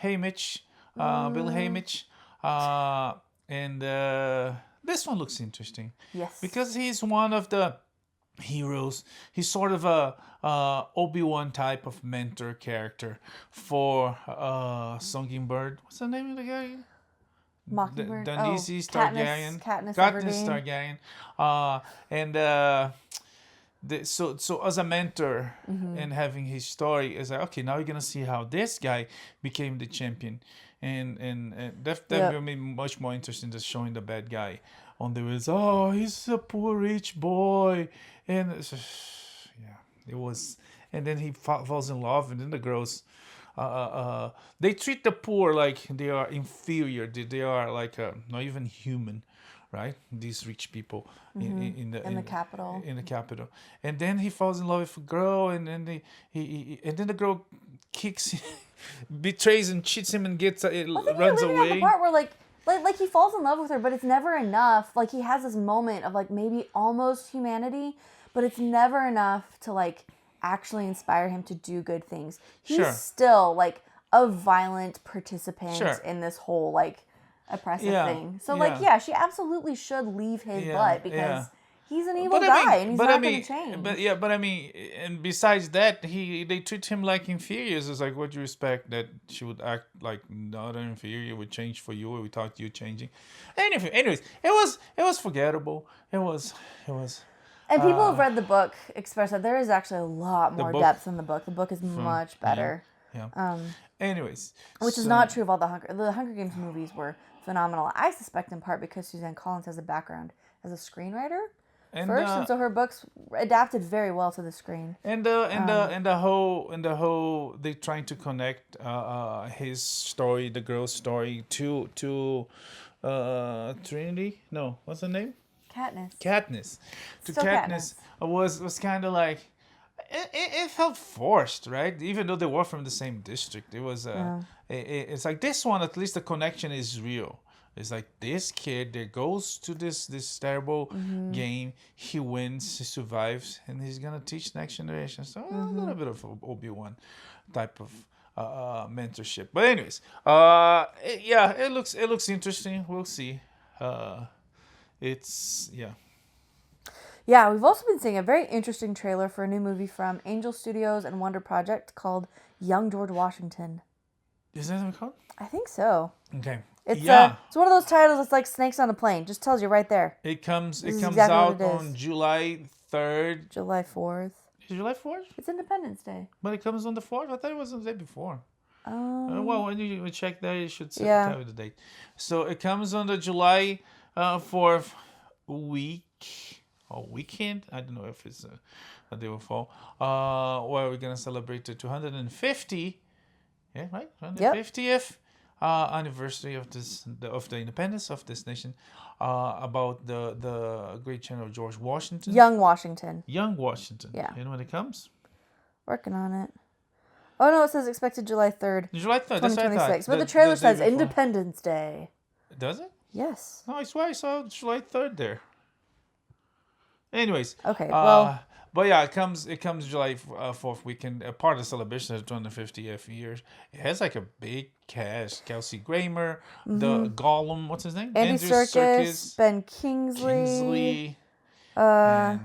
Haymitch. Billy Haymitch. And this one looks interesting. Yes. Because he's one of the heroes. He's sort of a Obi-Wan type of mentor character for Songbird. What's the name of the guy? Mockingbird. Daenerys Targaryen. Katniss Targaryen. So as a mentor and having his story, is like, okay, now you're gonna see how this guy became the champion, and that will be much more interesting than showing the bad guy on the ways. Oh, he's a poor rich boy, and it was, and then he falls in love, and then the girls. They treat the poor like they are inferior. They are like not even human, right? These rich people in the capital. In the capital, and then he falls in love with a girl, and then the girl kicks, betrays and cheats him, and gets runs away. The part where like he falls in love with her, but it's never enough. Like he has this moment of like maybe almost humanity, but it's never enough to like actually inspire him to do good things. He's still like a violent participant in this whole like oppressive thing. So she absolutely should leave his butt because he's an evil guy and he's not going to change. But I mean, and besides that, they treat him like inferiors. It's like, what do you expect that she would act like not an inferior, would change for you without you changing? Anyways, it was forgettable. It was. And people who've read the book express that there is actually a lot more depth in the book. The book is much better. Yeah. Anyways. Which is not true of all the Hunger Games movies were phenomenal. I suspect in part because Suzanne Collins has a background as a screenwriter first, and so her books adapted very well to the screen. And the whole they trying to connect his story, the girl's story, to Trinity. No, what's her name? Katniss. To Katniss was kind of like it felt forced, right? Even though they were from the same district, it was it's like this one, at least the connection is real. It's like this kid that goes to this terrible game, he wins, he survives, and he's gonna teach next generation. So a little bit of Obi-Wan type of mentorship. But anyways, it looks interesting. We'll see. Yeah, we've also been seeing a very interesting trailer for a new movie from Angel Studios and Wonder Project called Young George Washington. Is that what it's called? I think so. Okay. It's one of those titles that's like Snakes on a Plane. Just tells you right there. It comes out on July 3rd. July 4th. Is it July 4th? It's Independence Day. But it comes on the 4th? I thought it was the day before. Well, when you check that, it should Yeah. tell you the date. So it comes on the July 4th week or weekend. I don't know if it's a day or fall. Where we're gonna celebrate the 250. Yeah, right. 150th anniversary of the independence of this nation. About the great General George Washington. Young Washington. Young Washington. Yeah. And when it comes. Working on it. Oh no, it says expected July 3rd. July 3rd. That's what I thought. But the trailer day says before. Independence Day. Does it? Yes. No, I swear I saw July 3rd there. Anyways. Okay, well. But yeah, it comes July 4th weekend. Part of the celebration of the 250th years. It has like a big cast. Kelsey Grammer, the Gollum, what's his name? Andy Serkis, Ben Kingsley. And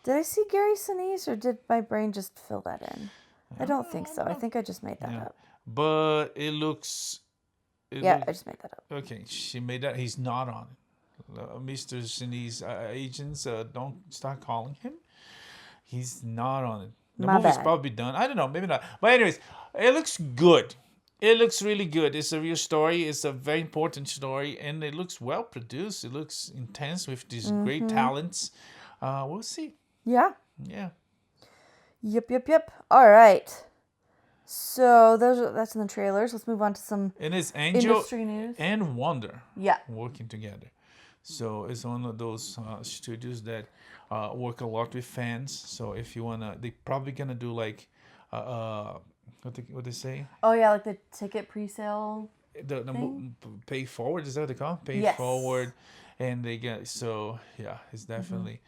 Did I see Gary Sinise or did my brain just fill that in? I don't think so. I think I just made that up. But it looks... I just made that up. Okay, she made that. He's not on it. Mr. Sinise agents, don't start calling him. He's not on it. The movie's probably done. I don't know, maybe not. But anyways, it looks good. It looks really good. It's a real story. It's a very important story, and it looks well produced. It looks intense with these great talents. We'll see. Yeah. Yeah. Yep. All right. So that's in the trailers. Let's move on to some and it's Angel industry news and Wonder. Yeah. Working together. So it's one of those studios that work a lot with fans. So if you wanna, they probably gonna do like, what they say? Oh yeah, like the ticket pre-sale. The pay forward, is that what they call it? Pay yes. forward, and they get it's definitely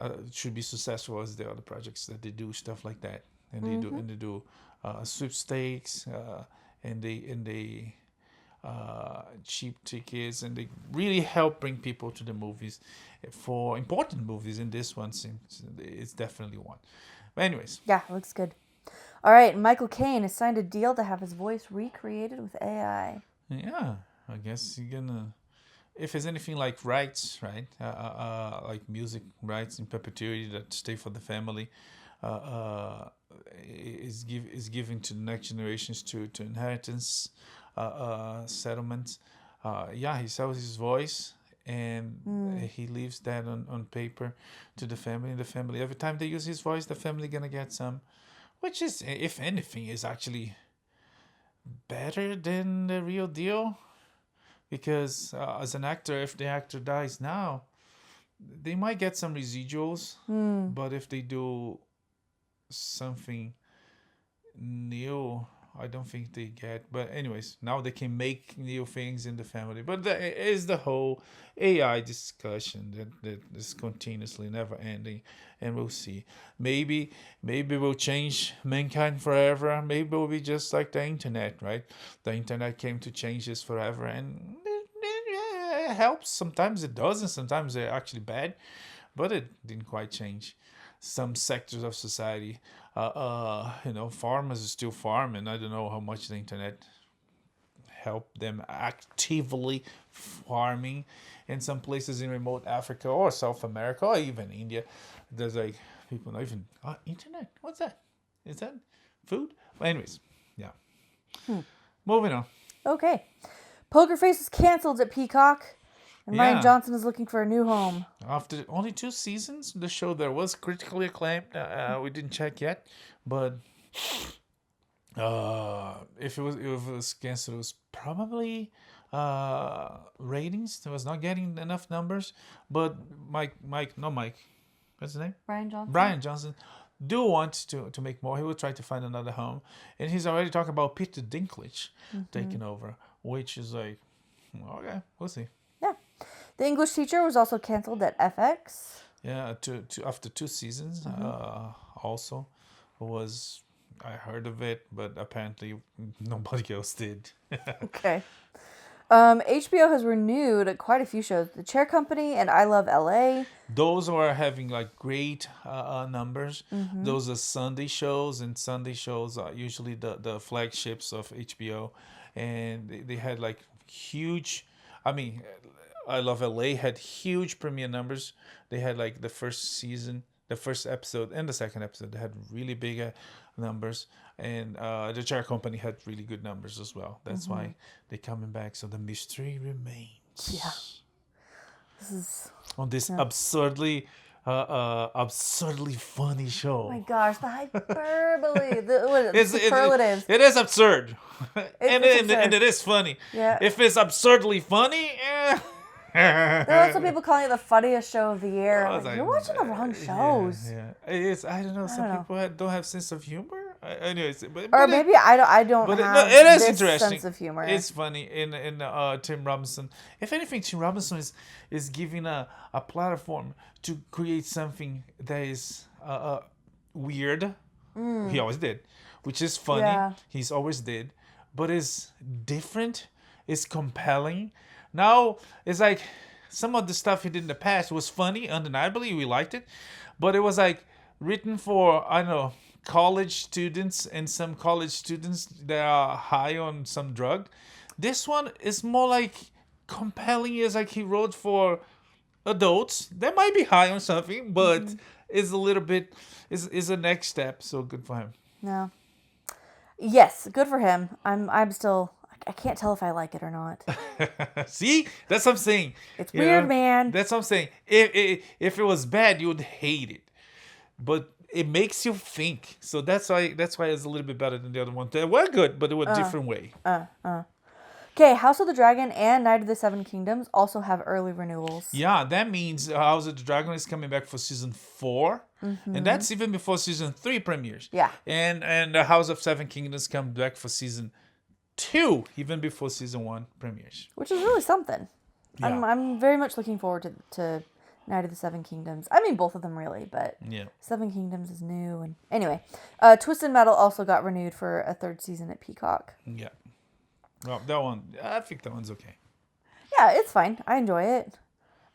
it should be successful as the other projects that they do stuff like that, and they do sweepstakes, and they cheap tickets, and they really help bring people to the movies for important movies, and this one seems it's definitely one. But anyways, yeah, looks good. All right, Michael Caine has signed a deal to have his voice recreated with AI. Yeah, I guess you're gonna, if there's anything like rights, right, like music rights in perpetuity that stay for the family, is given to the next generations to inheritance. Settlements. He sells his voice, and he leaves that on paper to the family. And the family, every time they use his voice, the family gonna get some, which is, if anything, is actually better than the real deal. Because as an actor, if the actor dies now, they might get some residuals. But if they do something new, I don't think they get. But anyways, now they can make new things in the family. But there is the whole AI discussion that is continuously never ending, and we'll see. Maybe we'll change mankind forever. Maybe we'll be just like the internet, right? The internet came to change us forever, and it helps. Sometimes it doesn't. Sometimes they're actually bad, but it didn't quite change some sectors of society. Farmers still farm, and I don't know how much the internet helped them actively farming in some places in remote Africa or South America or even India. There's like people not even internet. What's that? Is that food? But anyways, yeah. Moving on. Okay, Poker Face was canceled at Peacock. And Ryan Johnson is looking for a new home. After only 2 seasons, the show that was critically acclaimed. We didn't check yet, but if it was canceled, it was probably ratings. It was not getting enough numbers. But Mike, what's his name? Brian Johnson do want to make more. He will try to find another home, and he's already talking about Peter Dinklage taking over, which is like, okay, we'll see. The English Teacher was also canceled at FX. Yeah, after 2 seasons. Also, I heard of it, but apparently nobody else did. Okay. HBO has renewed quite a few shows. The Chair Company and I Love LA. Those are having like great numbers. Those are Sunday shows, and Sunday shows are usually the flagships of HBO, and they had like huge. I mean, I Love LA had huge premiere numbers. They had like the first season the first episode and the second episode had really big numbers, and the chair company had really good numbers as well. That's why they're coming back. So the mystery remains. Yeah. This is On this absurdly funny show. oh my gosh, the hyperbole, the superlatives. It is absurd, It's absurd. and it is funny. Yeah. If it's absurdly funny, There are also people calling it the funniest show of the year. I was Like, you're watching the wrong shows. Yeah. It's, I don't know. Some people don't have sense of humor. Anyways, Or maybe I don't but have it is this interesting. sense of humor. It's funny in Tim Robinson. If anything, Tim Robinson is giving a platform to create something that is weird. He always did, which is funny. Yeah. He's always did, but is different. Is compelling. Now it's like some of the stuff he did in the past was funny, undeniably. We liked it, but it was like written for, I don't know, college students and some college students that are high on some drug. This one is more like compelling. Is like he wrote for adults that might be high on something, but is a little bit is a next step. So good for him. No. Yes, good for him. I'm still. I can't tell if I like it or not. See, that's what I'm saying. It's weird, man. That's what I'm saying. If it was bad, you would hate it, but it makes you think. So that's why it's a little bit better than the other one. They were good, but they were a different way. Okay, House of the Dragon and Night of the Seven Kingdoms also have early renewals. Yeah, that means House of the Dragon is coming back for season 4, and that's even before season 3 premieres. Yeah. And the House of Seven Kingdoms comes back for season 2, even before season 1 premieres. Which is really something. Yeah. I'm very much looking forward to Night of the Seven Kingdoms. I mean, both of them really, but Yeah. Seven Kingdoms is new. And anyway, Twisted Metal also got renewed for a 3rd season at Peacock. Yeah. Well, that one, I think that one's okay. Yeah, it's fine. I enjoy it.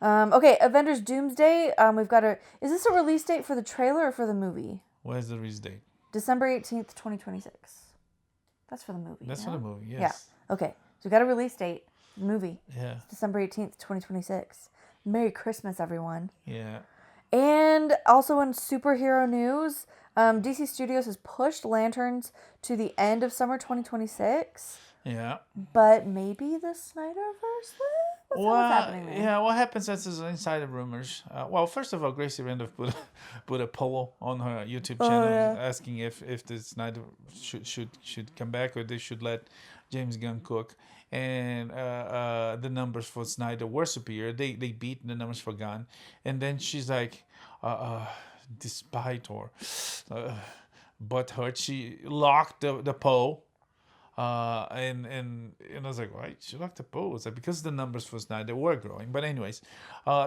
Okay, Avengers Doomsday. We've got is this a release date for the trailer or for the movie? Where's the release date? December 18th, 2026. That's for the movie. That's no? for the movie, yes. Yeah. Okay. So we got a release date for the movie. Yeah. December 18th, 2026. Merry Christmas, everyone. Yeah. And also in superhero news, DC Studios has pushed Lanterns to the end of summer 2026. Yeah. But maybe the Snyderverse will? What's happening there? Yeah, what happens is insider rumors. Well, first of all, Gracie Randolph put a poll on her YouTube channel asking if the Snyder should come back or they should let James Gunn cook. And the numbers for Snyder were superior. They beat the numbers for Gunn. And then she's like, despite or butthurt, she locked the poll. And I was like, why she locked the poll? It's like because the numbers for Snyder were growing. But anyways,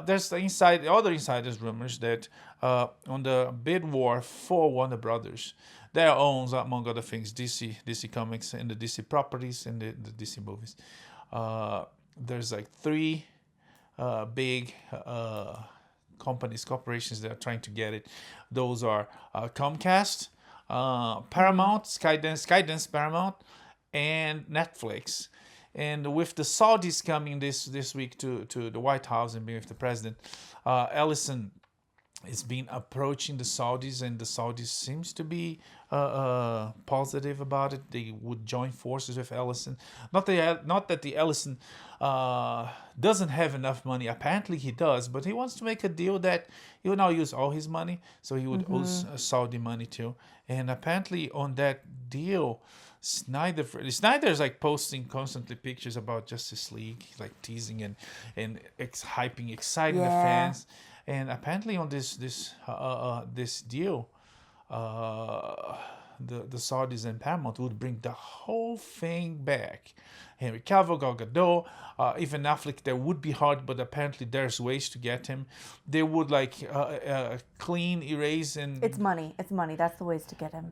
there's other insiders rumors that on the bid war for Warner Brothers, that owns, among other things, DC Comics and the DC properties and the DC movies. There's like 3 big corporations that are trying to get it. Those are Comcast, Paramount, Skydance Paramount, and Netflix. And with the Saudis coming this week to the White House and being with the president, Ellison has been approaching the Saudis, and the Saudis seems to be positive about it. They would join forces with Ellison. Not that the Ellison doesn't have enough money. Apparently he does, but he wants to make a deal that he will now use all his money, so he would owe Saudi money too. And apparently on that deal, Snyder is like posting constantly pictures about Justice League, like teasing and hyping, exciting the fans. And apparently on this deal, the Saudis and Paramount would bring the whole thing back. Henry Cavill, Gal Gadot, even Affleck. That would be hard, but apparently there's ways to get him. They would like clean, erase, and It's money. That's the ways to get him.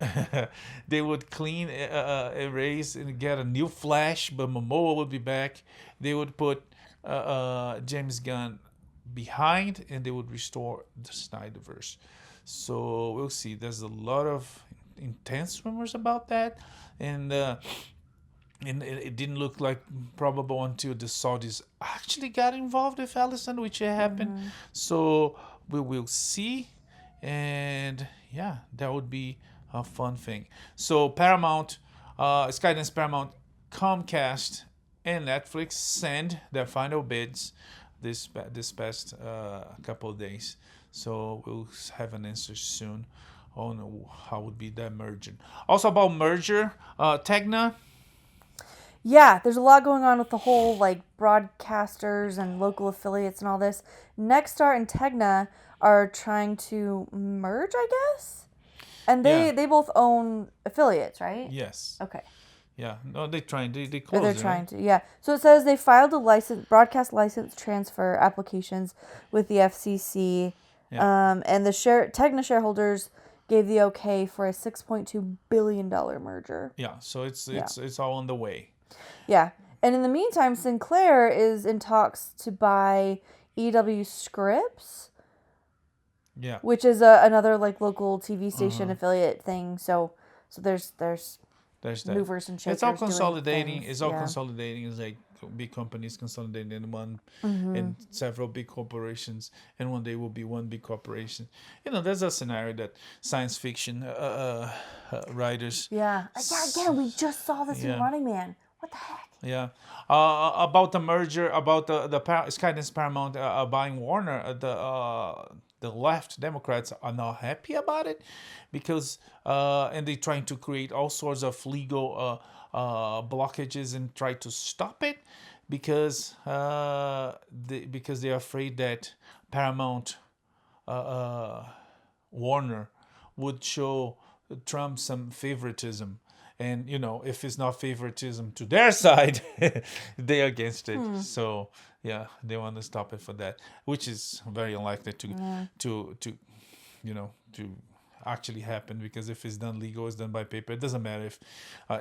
they would clean, erase, and get a new Flash. But Momoa would be back. They would put James Gunn behind, and they would restore the Snyderverse. So we'll see. There's a lot of intense rumors about that, and it didn't look like probable until the Saudis actually got involved with Ellison, which happened. So we will see, And yeah, that would be a fun thing. So Paramount, Skydance Paramount, Comcast, and Netflix send their final bids this past couple of days. So we'll have an answer soon on how would be that merger. Also about merger, Tegna. Yeah, there's a lot going on with the whole like broadcasters and local affiliates and all this. Nexstar and Tegna are trying to merge, I guess. And they both own affiliates, right? Yes. Okay. Yeah. No, they're trying. They Or closed they're it, trying right? to. Yeah. So it says they filed a broadcast license transfer applications with the FCC. Yeah. And the Tegna shareholders gave the okay for a $6.2 billion merger. Yeah. So it's all on the way. Yeah. And in the meantime, Sinclair is in talks to buy EW Scripps. Yeah. Which is another like local TV station affiliate thing. So there's There's that. movers and shakers. It's all doing consolidating. things. It's all Yeah. consolidating. It's like big companies consolidating in one, Mm-hmm. and several big corporations, and one day will be one big corporation. There's a scenario that science fiction writers. Yeah. Again, we just saw this in Yeah. Running Man. What the heck? Yeah. About the merger, about the Skydance Paramount buying Warner, the left Democrats are not happy about it because and they're trying to create all sorts of legal blockages and try to stop it because they're afraid that Paramount Warner would show Trump some favoritism. And, if it's not favoritism to their side, they're against it. So, yeah, they want to stop it for that, which is very unlikely to actually happen, because if it's done legal, it's done by paper. It doesn't matter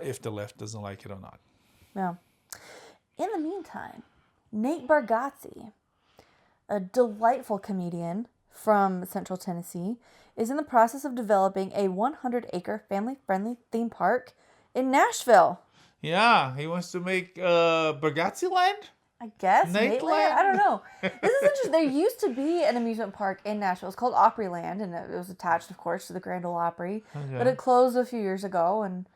if the left doesn't like it or not. Yeah. In the meantime, Nate Bargatze, a delightful comedian from Central Tennessee, is in the process of developing a 100-acre family-friendly theme park in Nashville. Yeah, he wants to make Bargatze Land? I guess. Nate Nateland? Land? I don't know. This is interesting. There used to be an amusement park in Nashville. It's called Opryland, and it was attached, of course, to the Grand Ole Opry. Okay. But it closed a few years ago, and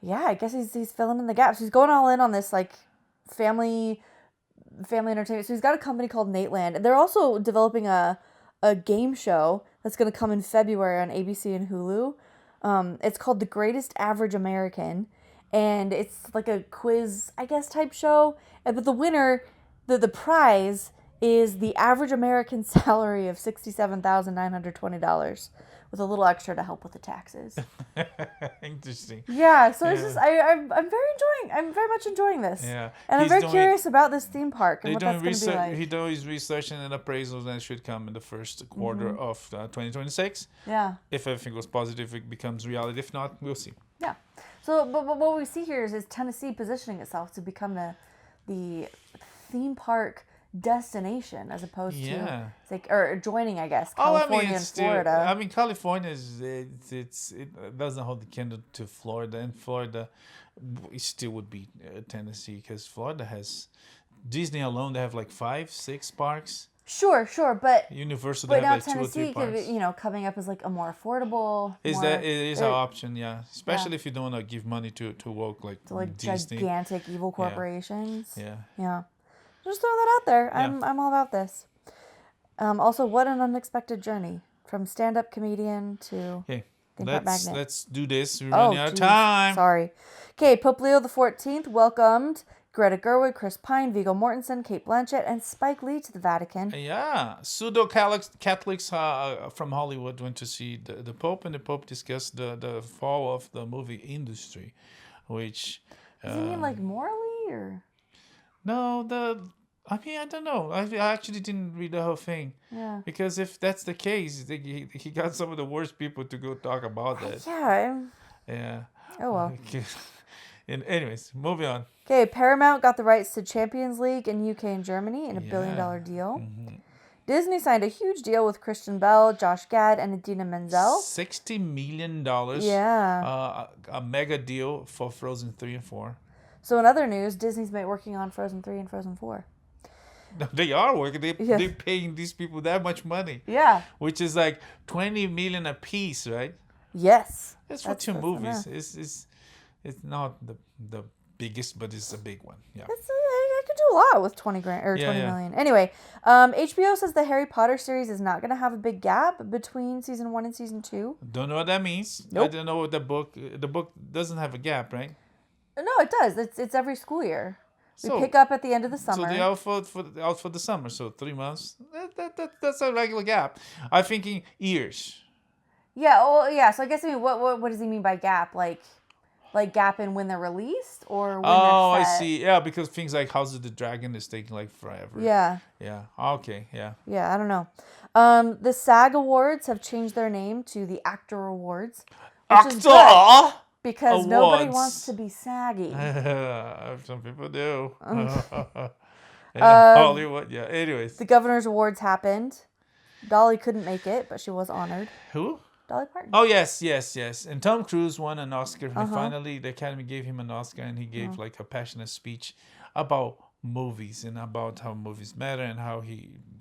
yeah, I guess he's filling in the gaps. He's going all in on this like family entertainment. So he's got a company called Nateland, and they're also developing a game show that's going to come in February on ABC and Hulu. It's called The Greatest Average American, and it's like a quiz, I guess, type show. But the winner, the prize is the average American salary of $67,920 with a little extra to help with the taxes. Interesting. Yeah, so it's just I'm very much enjoying this. Yeah. And I'm very curious about this theme park and what that's going to be like. He's doing his research and appraisals, and it should come in the first quarter of 2026. Yeah. If everything goes positive, it becomes reality. If not, we'll see. Yeah. So, but what we see here is Tennessee positioning itself to become the theme park destination as opposed to or joining, I guess, California and Florida. California it doesn't hold the candle to Florida, and Florida it still would be Tennessee, because Florida has Disney alone. They have like 5-6 parks. Sure, but Universal, but they have now like 2 or 3 Tennessee parks. Coming up as like a more affordable. It is an option, yeah. Especially if you don't want to give money to work like Disney. Gigantic evil corporations. Yeah. Just throw that out there. I'm all about this. Also, what an unexpected journey from stand-up comedian to let's do this. We're running out of time. Sorry. Okay, Pope Leo XIV welcomed Greta Gerwig, Chris Pine, Viggo Mortensen, Kate Blanchett, and Spike Lee to the Vatican. Yeah, pseudo-Catholics from Hollywood went to see the Pope, and the Pope discussed the fall of the movie industry, which... Does he mean like morally, or...? No, I don't know. I actually didn't read the whole thing. Yeah. Because if that's the case, he got some of the worst people to go talk about that. Yeah. Yeah. Oh, well. And anyways, moving on. Okay, Paramount got the rights to Champions League in UK and Germany in a $1 billion deal. Mm-hmm. Disney signed a huge deal with Christian Bell, Josh Gad, and Idina Menzel. $60 million. Yeah. A mega deal for Frozen 3 and 4. So in other news, Disney's been working on Frozen 3 and Frozen 4. They are working. Yeah. They're paying these people that much money. Yeah. Which is like 20 million a piece, right? Yes. That's for two movies. Enough. It's not the biggest, but it's a big one. Yeah. I could do a lot with 20 grand or 20 million. Anyway, HBO says the Harry Potter series is not going to have a big gap between season 1 and season 2. Don't know what that means. Nope. I don't know what the book doesn't have a gap, right? No, it does. It's every school year. We pick up at the end of the summer. So they're out for the summer. So 3 months. That's a regular gap. I'm thinking years. Yeah. Well, yeah. So I guess what does he mean by gap? Like gap in when they're released or when they're I set? see. Yeah, because things like House of the Dragon is taking like forever. Yeah. Yeah. Okay. Yeah. Yeah. I don't know. The SAG Awards have changed their name to the Actor Awards. Which is good because nobody wants to be saggy. Some people do. Hollywood. Yeah. Anyways. The Governor's Awards happened. Dolly couldn't make it, but she was honored. Who? Dolly Parton. Oh, yes. And Tom Cruise won an Oscar. And finally, the Academy gave him an Oscar, and he gave like a passionate speech about movies and about how movies matter and how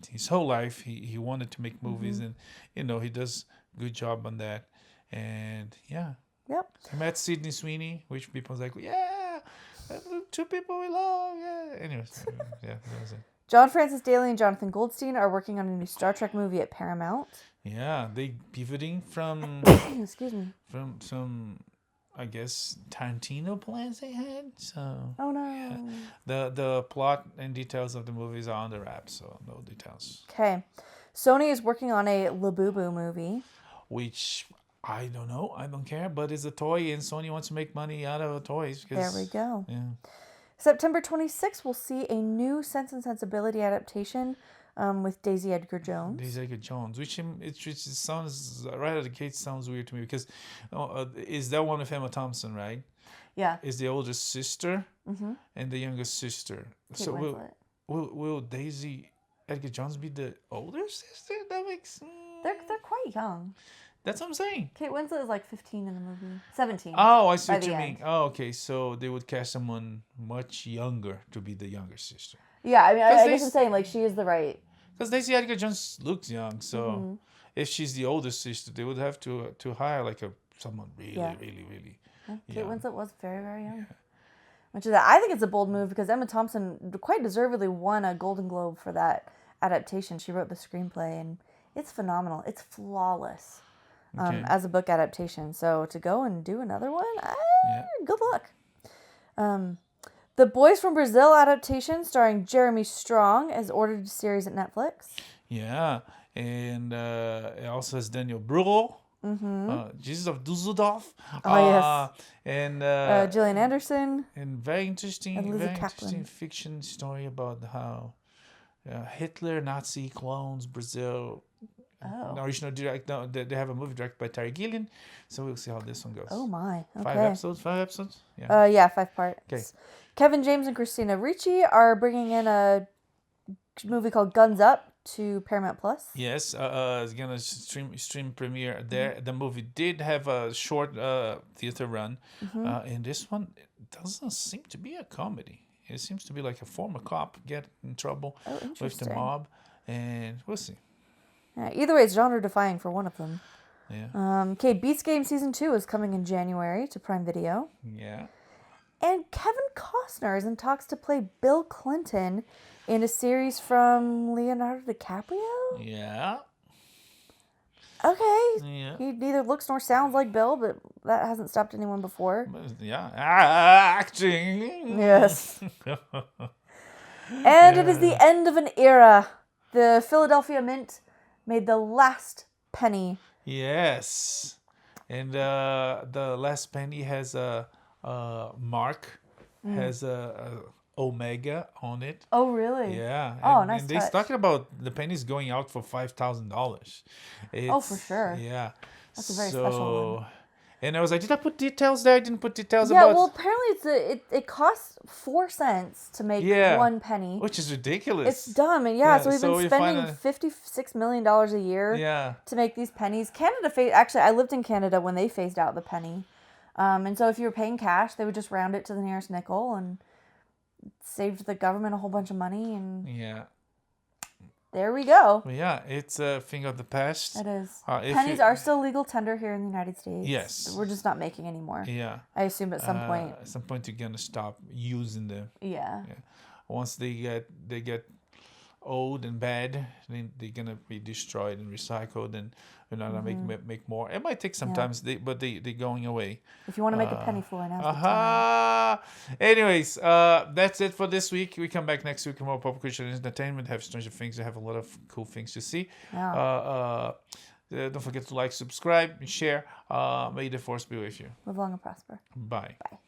his whole life he wanted to make movies, and he does a good job on that. And yeah. Yep. I met Sydney Sweeney, which people's like, yeah, two people we love. Yeah. Anyways, yeah, that was it. John Francis Daley and Jonathan Goldstein are working on a new Star Trek movie at Paramount. Yeah, they pivoting from excuse me, from some, I guess, Tarantino plans they had. So oh no, yeah. The plot and details of the movies are on the wraps, so no details. Okay, Sony is working on a Labubu movie, which I don't know, I don't care, but it's a toy, and Sony wants to make money out of toys. There we go. Yeah. September 26th, we'll see a new Sense and Sensibility adaptation with Daisy Edgar Jones. Which sounds right out of the gate sounds weird to me because is that one with Emma Thompson, right? Yeah. Is the older sister and the younger sister. Kate Winslet. Will Daisy Edgar Jones be the older sister? That makes They're quite young. That's what I'm saying. Kate Winslet is like 15 in the movie. 17. Oh, I see what you end. mean. Oh, okay. So they would cast someone much younger to be the younger sister. Yeah, I mean, I guess I'm saying, like, she is the right... Because Daisy Edgar Jones looks young, so if she's the older sister, they would have to hire, like, someone really Yeah, Kate young. Winslet was very, very young. Which is, I think it's a bold move because Emma Thompson quite deservedly won a Golden Globe for that adaptation. She wrote the screenplay, and it's phenomenal. It's flawless. As a book adaptation. So to go and do another one, good luck. The Boys from Brazil adaptation starring Jeremy Strong has ordered a series at Netflix. Yeah, and it also has Daniel Bruhl, Jesus of Dusseldorf. Oh, yes. And Gillian Anderson. And very interesting Kaplan. fiction story about how Hitler, Nazi clones Brazil. Oh. Original they have a movie directed by Terry Gilliam, so we'll see how this one goes. Oh my! Okay. 5 episodes. Yeah, 5 parts. Okay. Kevin James and Christina Ricci are bringing in a movie called Guns Up to Paramount Plus. Yes, it's gonna stream premiere there. The movie did have a short theater run, and this one doesn't seem to be a comedy. It seems to be like a former cop get in trouble with the mob, and we'll see. Yeah, either way, it's genre defying for one of them. Yeah. Okay, Beats Game Season 2 is coming in January to Prime Video. Yeah. And Kevin Costner is in talks to play Bill Clinton in a series from Leonardo DiCaprio? Yeah. Okay. Yeah. He neither looks nor sounds like Bill, but that hasn't stopped anyone before. Yeah. Acting. Yes. And it is the end of an era. The Philadelphia Mint made the last penny. Yes. And the last penny has a mark, has a omega on it. Oh, really? Yeah. Oh, and, nice And they're touch. talking about the pennies going out for $5,000. Oh, for sure. Yeah. That's a very special one. And I was like, did I put details there? I didn't put details Yeah, about... well, apparently it costs 4 cents to make 1 penny. Which is ridiculous. It's dumb. And so we've been spending $56 million a year to make these pennies. Actually, I lived in Canada when they phased out the penny. And so if you were paying cash, they would just round it to the nearest nickel and saved the government a whole bunch of money. And yeah. there we go. But yeah, it's a thing of the past. It is. If Pennies you- are still legal tender here in the United States. Yes. We're just not making anymore. Yeah. I assume at some point. At some point, you're gonna stop using them. Yeah. Once they get old and bad, then they're gonna be destroyed and recycled, and we're not gonna make more. It might take some time, but they're going away. If you want to make a penny for now's the time. Anyways, that's it for this week. We come back next week with more pop culture and entertainment. Have Stranger Things. Have a lot of cool things to see. Yeah. Don't forget to like, subscribe, and share. May the force be with you. Live long and prosper. Bye. Bye.